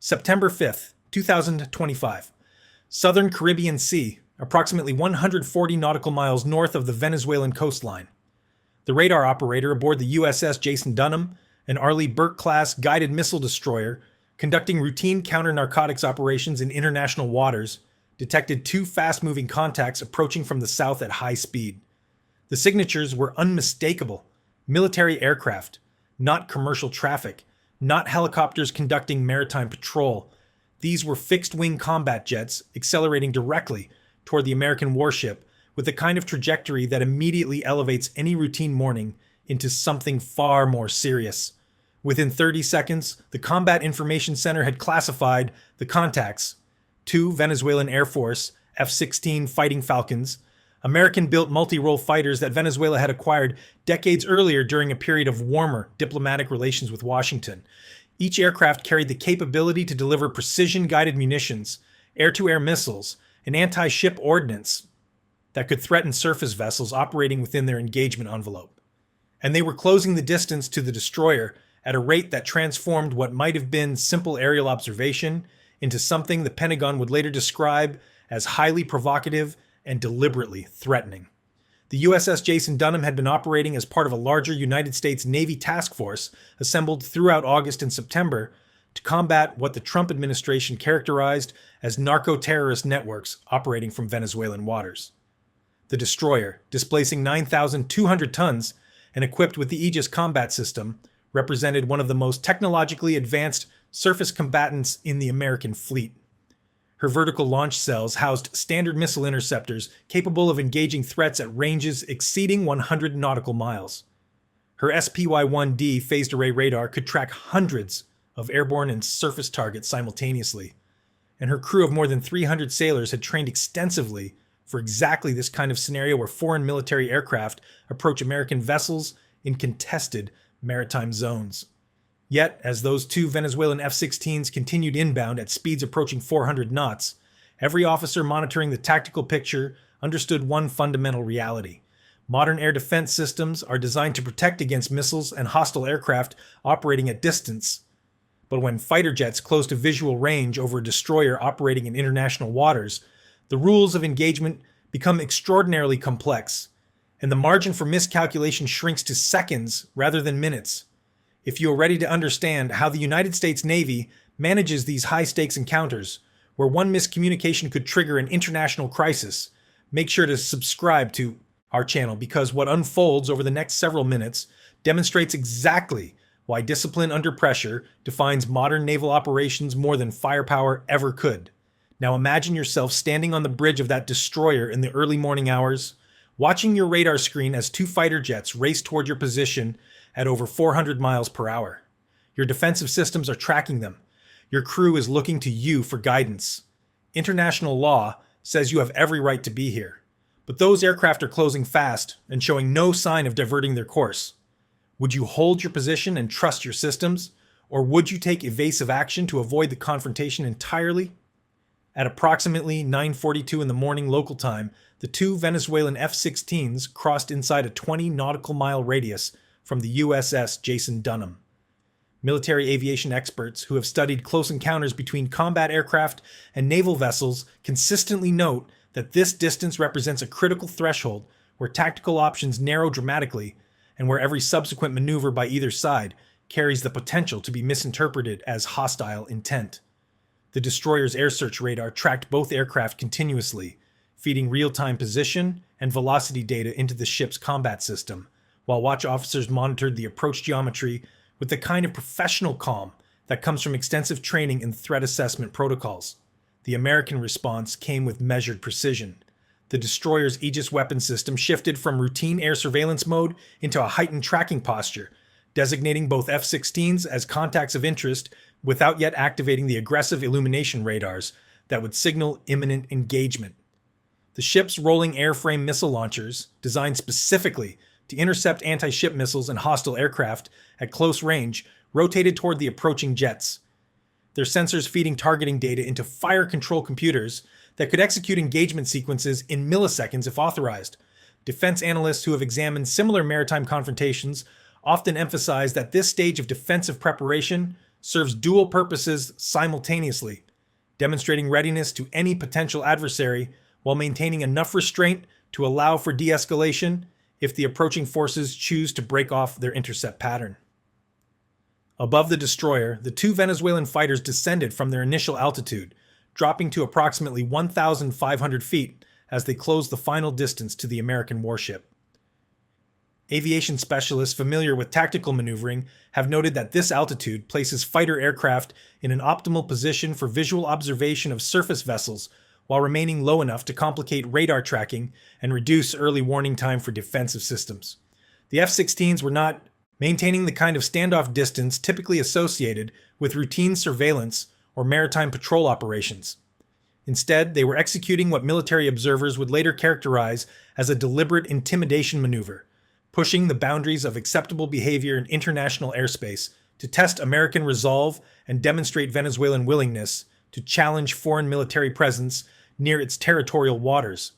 September 5th, 2025. Southern Caribbean Sea, approximately 140 nautical miles north of the Venezuelan coastline. The radar operator aboard the USS Jason Dunham, an Arleigh Burke-class guided missile destroyer, conducting routine counter-narcotics operations in international waters, detected two fast-moving contacts approaching from the south at high speed. The signatures were unmistakable: military aircraft, not commercial traffic, not helicopters conducting maritime patrol. These were fixed-wing combat jets accelerating directly toward the American warship with the kind of trajectory that immediately elevates any routine morning into something far more serious. Within 30 seconds, the Combat Information Center had classified the contacts: two Venezuelan Air Force F-16 Fighting Falcons, American-built multi-role fighters that Venezuela had acquired decades earlier during a period of warmer diplomatic relations with Washington. Each aircraft carried the capability to deliver precision-guided munitions, air-to-air missiles, and anti-ship ordnance that could threaten surface vessels operating within their engagement envelope. And they were closing the distance to the destroyer at a rate that transformed what might have been simple aerial observation into something the Pentagon would later describe as highly provocative and deliberately threatening. The USS Jason Dunham had been operating as part of a larger United States Navy task force assembled throughout August and September to combat what the Trump administration characterized as narco-terrorist networks operating from Venezuelan waters. The destroyer, displacing 9,200 tons and equipped with the Aegis combat system, represented one of the most technologically advanced surface combatants in the American fleet. Her vertical launch cells housed standard missile interceptors capable of engaging threats at ranges exceeding 100 nautical miles. Her SPY-1D phased array radar could track hundreds of airborne and surface targets simultaneously, and her crew of more than 300 sailors had trained extensively for exactly this kind of scenario where foreign military aircraft approach American vessels in contested maritime zones. Yet, as those two Venezuelan F-16s continued inbound at speeds approaching 400 knots, every officer monitoring the tactical picture understood one fundamental reality. Modern air defense systems are designed to protect against missiles and hostile aircraft operating at distance. But when fighter jets close to visual range over a destroyer operating in international waters, the rules of engagement become extraordinarily complex, and the margin for miscalculation shrinks to seconds rather than minutes. If you are ready to understand how the United States Navy manages these high-stakes encounters, where one miscommunication could trigger an international crisis, make sure to subscribe to our channel, because what unfolds over the next several minutes demonstrates exactly why discipline under pressure defines modern naval operations more than firepower ever could. Now imagine yourself standing on the bridge of that destroyer in the early morning hours, watching your radar screen as two fighter jets race toward your position at over 400 miles per hour. Your defensive systems are tracking them. Your crew is looking to you for guidance. International law says you have every right to be here, but those aircraft are closing fast and showing no sign of diverting their course. Would you hold your position and trust your systems, or would you take evasive action to avoid the confrontation entirely? At approximately 9:42 in the morning local time, the two Venezuelan F-16s crossed inside a 20 nautical mile radius from the USS Jason Dunham. Military aviation experts who have studied close encounters between combat aircraft and naval vessels consistently note that this distance represents a critical threshold where tactical options narrow dramatically and where every subsequent maneuver by either side carries the potential to be misinterpreted as hostile intent. The destroyer's air search radar tracked both aircraft continuously, feeding real-time position and velocity data into the ship's combat system, while watch officers monitored the approach geometry with the kind of professional calm that comes from extensive training in threat assessment protocols. The American response came with measured precision. The destroyer's Aegis weapon system shifted from routine air surveillance mode into a heightened tracking posture, designating both F-16s as contacts of interest without yet activating the aggressive illumination radars that would signal imminent engagement. The ship's rolling airframe missile launchers, designed specifically to intercept anti-ship missiles and hostile aircraft at close range, rotated toward the approaching jets, their sensors feeding targeting data into fire control computers that could execute engagement sequences in milliseconds if authorized. Defense analysts who have examined similar maritime confrontations often emphasize that this stage of defensive preparation serves dual purposes simultaneously, demonstrating readiness to any potential adversary while maintaining enough restraint to allow for de-escalation if the approaching forces choose to break off their intercept pattern. Above the destroyer, the two Venezuelan fighters descended from their initial altitude, dropping to approximately 1,500 feet as they closed the final distance to the American warship. Aviation specialists familiar with tactical maneuvering have noted that this altitude places fighter aircraft in an optimal position for visual observation of surface vessels while remaining low enough to complicate radar tracking and reduce early warning time for defensive systems. The F-16s were not maintaining the kind of standoff distance typically associated with routine surveillance or maritime patrol operations. Instead, they were executing what military observers would later characterize as a deliberate intimidation maneuver, pushing the boundaries of acceptable behavior in international airspace to test American resolve and demonstrate Venezuelan willingness to challenge foreign military presence near its territorial waters.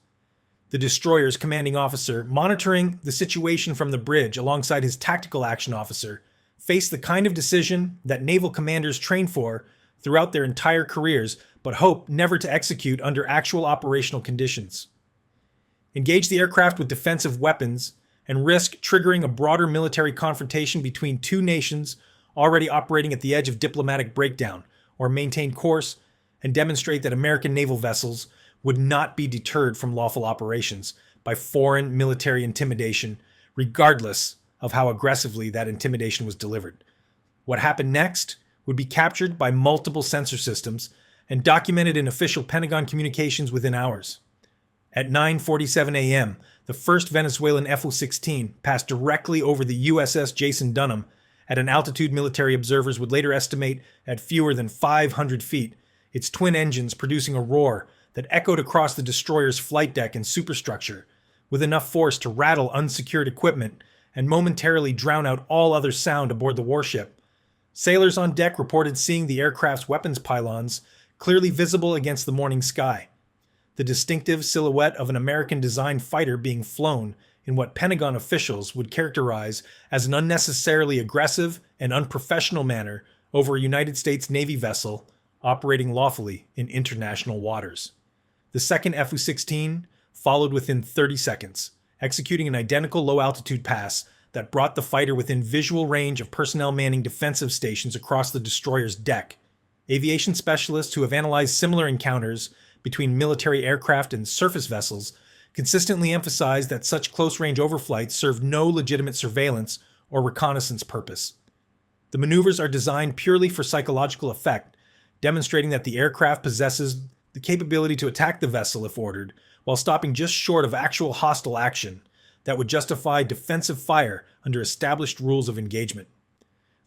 The destroyer's commanding officer, monitoring the situation from the bridge alongside his tactical action officer, faced the kind of decision that naval commanders train for throughout their entire careers but hope never to execute under actual operational conditions. Engage the aircraft with defensive weapons and risk triggering a broader military confrontation between two nations already operating at the edge of diplomatic breakdown, or maintain course and demonstrate that American naval vessels would not be deterred from lawful operations by foreign military intimidation, regardless of how aggressively that intimidation was delivered. What happened next would be captured by multiple sensor systems and documented in official Pentagon communications within hours. At 9:47 a.m., the first Venezuelan F-16 passed directly over the USS Jason Dunham at an altitude military observers would later estimate at fewer than 500 feet, its twin engines producing a roar that echoed across the destroyer's flight deck and superstructure, with enough force to rattle unsecured equipment and momentarily drown out all other sound aboard the warship. Sailors on deck reported seeing the aircraft's weapons pylons clearly visible against the morning sky, the distinctive silhouette of an American-designed fighter being flown in what Pentagon officials would characterize as an unnecessarily aggressive and unprofessional manner over a United States Navy vessel operating lawfully in international waters. The second F-16 followed within 30 seconds, executing an identical low-altitude pass that brought the fighter within visual range of personnel manning defensive stations across the destroyer's deck. Aviation specialists who have analyzed similar encounters between military aircraft and surface vessels consistently emphasize that such close-range overflights serve no legitimate surveillance or reconnaissance purpose. The maneuvers are designed purely for psychological effect, demonstrating that the aircraft possesses the capability to attack the vessel if ordered, while stopping just short of actual hostile action that would justify defensive fire under established rules of engagement.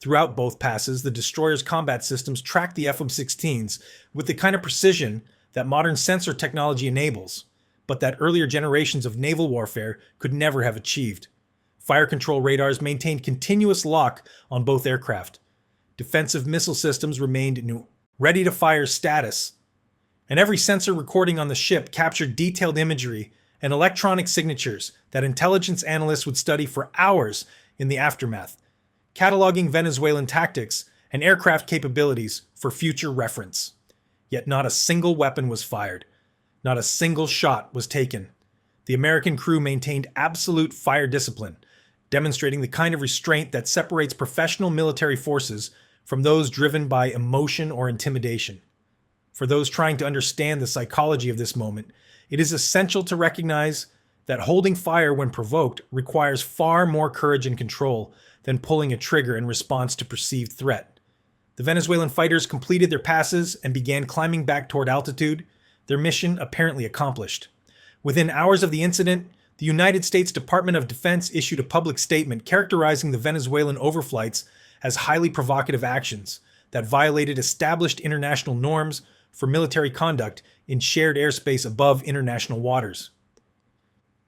Throughout both passes, the destroyer's combat systems tracked the F-16s with the kind of precision that modern sensor technology enables, but that earlier generations of naval warfare could never have achieved. Fire control radars maintained continuous lock on both aircraft. Defensive missile systems remained in ready-to-fire status, and every sensor recording on the ship captured detailed imagery and electronic signatures that intelligence analysts would study for hours in the aftermath, cataloging Venezuelan tactics and aircraft capabilities for future reference. Yet not a single weapon was fired. Not a single shot was taken. The American crew maintained absolute fire discipline, demonstrating the kind of restraint that separates professional military forces from those driven by emotion or intimidation. For those trying to understand the psychology of this moment, it is essential to recognize that holding fire when provoked requires far more courage and control than pulling a trigger in response to perceived threat. The Venezuelan fighters completed their passes and began climbing back toward altitude, their mission apparently accomplished. Within hours of the incident, the United States Department of Defense issued a public statement characterizing the Venezuelan overflights as highly provocative actions that violated established international norms for military conduct in shared airspace above international waters.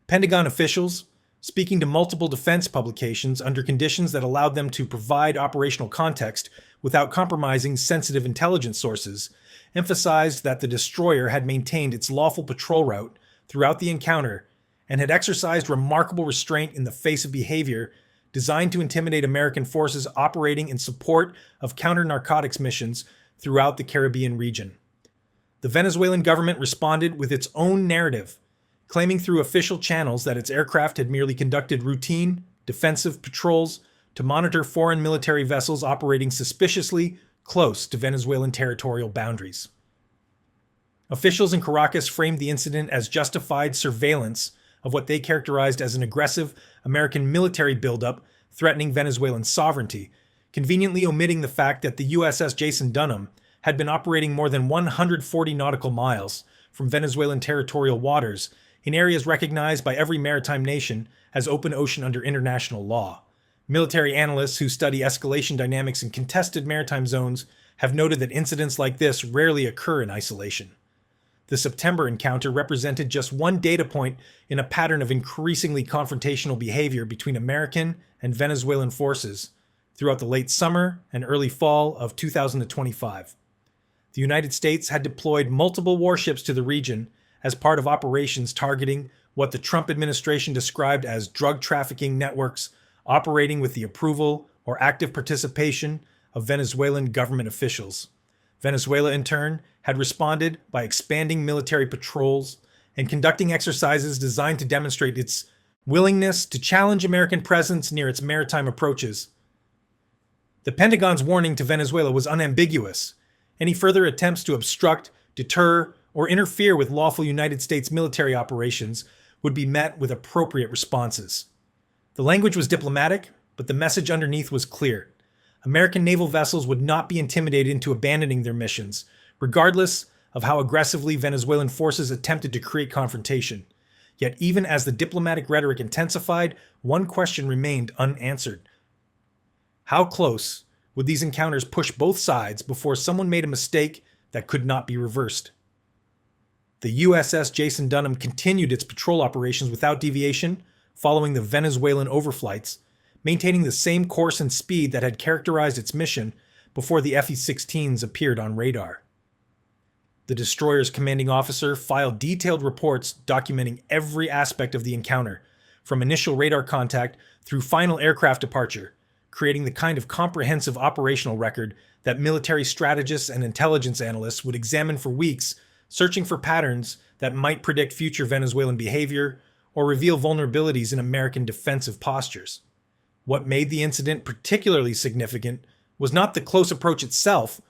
Pentagon officials, speaking to multiple defense publications under conditions that allowed them to provide operational context without compromising sensitive intelligence sources, emphasized that the destroyer had maintained its lawful patrol route throughout the encounter and had exercised remarkable restraint in the face of behavior designed to intimidate American forces operating in support of counter-narcotics missions throughout the Caribbean region. The Venezuelan government responded with its own narrative, claiming through official channels that its aircraft had merely conducted routine, defensive patrols to monitor foreign military vessels operating suspiciously close to Venezuelan territorial boundaries. Officials in Caracas framed the incident as justified surveillance of what they characterized as an aggressive American military buildup threatening Venezuelan sovereignty, conveniently omitting the fact that the USS Jason Dunham had been operating more than 140 nautical miles from Venezuelan territorial waters in areas recognized by every maritime nation as open ocean under international law. Military analysts who study escalation dynamics in contested maritime zones have noted that incidents like this rarely occur in isolation. The September encounter represented just one data point in a pattern of increasingly confrontational behavior between American and Venezuelan forces throughout the late summer and early fall of 2025. The United States had deployed multiple warships to the region as part of operations targeting what the Trump administration described as drug trafficking networks operating with the approval or active participation of Venezuelan government officials. Venezuela, in turn, had responded by expanding military patrols and conducting exercises designed to demonstrate its willingness to challenge American presence near its maritime approaches. The Pentagon's warning to Venezuela was unambiguous. Any further attempts to obstruct, deter, or interfere with lawful United States military operations would be met with appropriate responses. The language was diplomatic, but the message underneath was clear. American naval vessels would not be intimidated into abandoning their missions, regardless of how aggressively Venezuelan forces attempted to create confrontation. Yet even as the diplomatic rhetoric intensified, one question remained unanswered. How close would these encounters push both sides before someone made a mistake that could not be reversed? The USS Jason Dunham continued its patrol operations without deviation, following the Venezuelan overflights, maintaining the same course and speed that had characterized its mission before the F-16s appeared on radar. The destroyer's commanding officer filed detailed reports documenting every aspect of the encounter, from initial radar contact through final aircraft departure, creating the kind of comprehensive operational record that military strategists and intelligence analysts would examine for weeks, searching for patterns that might predict future Venezuelan behavior or reveal vulnerabilities in American defensive postures. What made the incident particularly significant was not the close approach itself,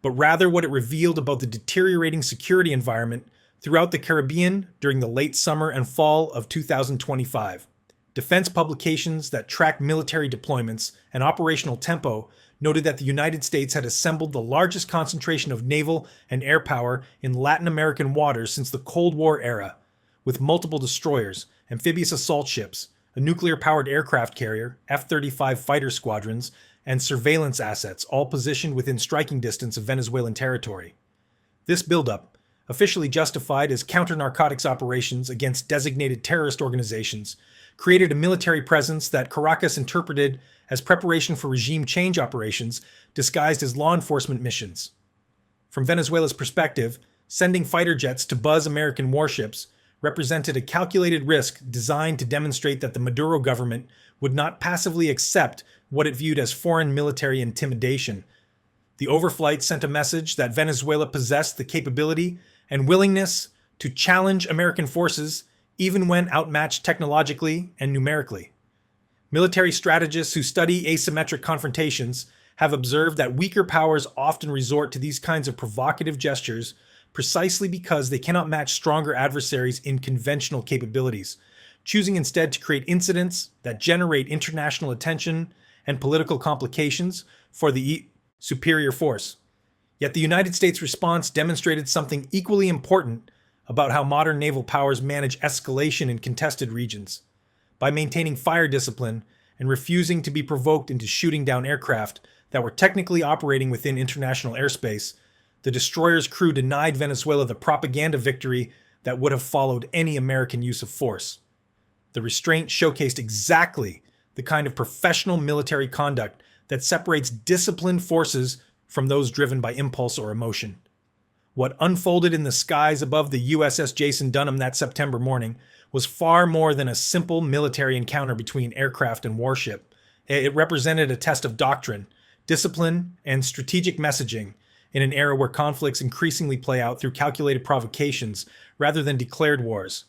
but rather what it revealed about the deteriorating security environment throughout the Caribbean during the late summer and fall of 2025. Defense publications that track military deployments and operational tempo noted that the United States had assembled the largest concentration of naval and air power in Latin American waters since the Cold War era, with multiple destroyers, amphibious assault ships, a nuclear-powered aircraft carrier, F-35 fighter squadrons, and surveillance assets, all positioned within striking distance of Venezuelan territory. This buildup, officially justified as counter-narcotics operations against designated terrorist organizations, created a military presence that Caracas interpreted as preparation for regime change operations disguised as law enforcement missions. From Venezuela's perspective, sending fighter jets to buzz American warships represented a calculated risk designed to demonstrate that the Maduro government would not passively accept what it viewed as foreign military intimidation. The overflight sent a message that Venezuela possessed the capability and willingness to challenge American forces even when outmatched technologically and numerically. Military strategists who study asymmetric confrontations have observed that weaker powers often resort to these kinds of provocative gestures precisely because they cannot match stronger adversaries in conventional capabilities, choosing instead to create incidents that generate international attention and political complications for the superior force. Yet the United States response demonstrated something equally important about how modern naval powers manage escalation in contested regions. By maintaining fire discipline and refusing to be provoked into shooting down aircraft that were technically operating within international airspace, the destroyer's crew denied Venezuela the propaganda victory that would have followed any American use of force. The restraint showcased exactly the kind of professional military conduct that separates disciplined forces from those driven by impulse or emotion. What unfolded in the skies above the USS Jason Dunham that September morning was far more than a simple military encounter between aircraft and warship. It represented a test of doctrine, discipline, and strategic messaging in an era where conflicts increasingly play out through calculated provocations rather than declared wars.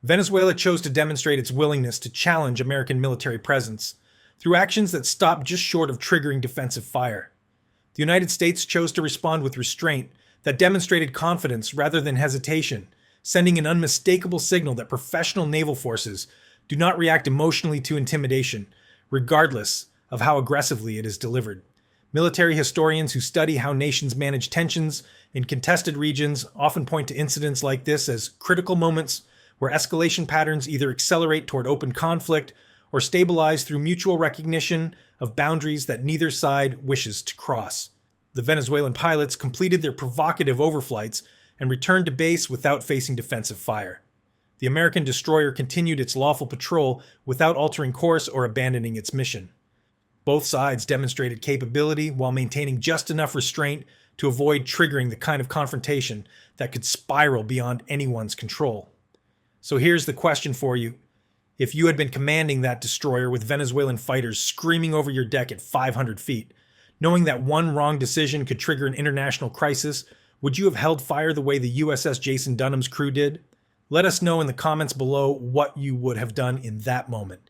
Venezuela chose to demonstrate its willingness to challenge American military presence through actions that stopped just short of triggering defensive fire. The United States chose to respond with restraint that demonstrated confidence rather than hesitation, sending an unmistakable signal that professional naval forces do not react emotionally to intimidation, regardless of how aggressively it is delivered. Military historians who study how nations manage tensions in contested regions often point to incidents like this as critical moments where escalation patterns either accelerate toward open conflict or stabilize through mutual recognition of boundaries that neither side wishes to cross. The Venezuelan pilots completed their provocative overflights and returned to base without facing defensive fire. The American destroyer continued its lawful patrol without altering course or abandoning its mission. Both sides demonstrated capability while maintaining just enough restraint to avoid triggering the kind of confrontation that could spiral beyond anyone's control. So here's the question for you. If you had been commanding that destroyer with Venezuelan fighters screaming over your deck at 500 feet, knowing that one wrong decision could trigger an international crisis, would you have held fire the way the USS Jason Dunham's crew did? Let us know in the comments below what you would have done in that moment.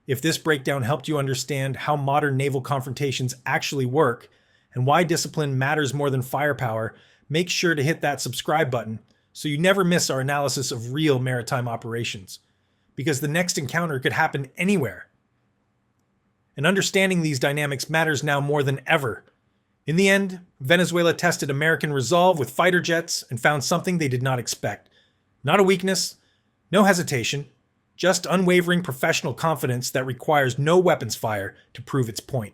If this breakdown helped you understand how modern naval confrontations actually work and why discipline matters more than firepower, make sure to hit that subscribe button so you never miss our analysis of real maritime operations. Because the next encounter could happen anywhere. And understanding these dynamics matters now more than ever. In the end, Venezuela tested American resolve with fighter jets and found something they did not expect. Not a weakness, no hesitation, just unwavering professional confidence that requires no weapons fire to prove its point.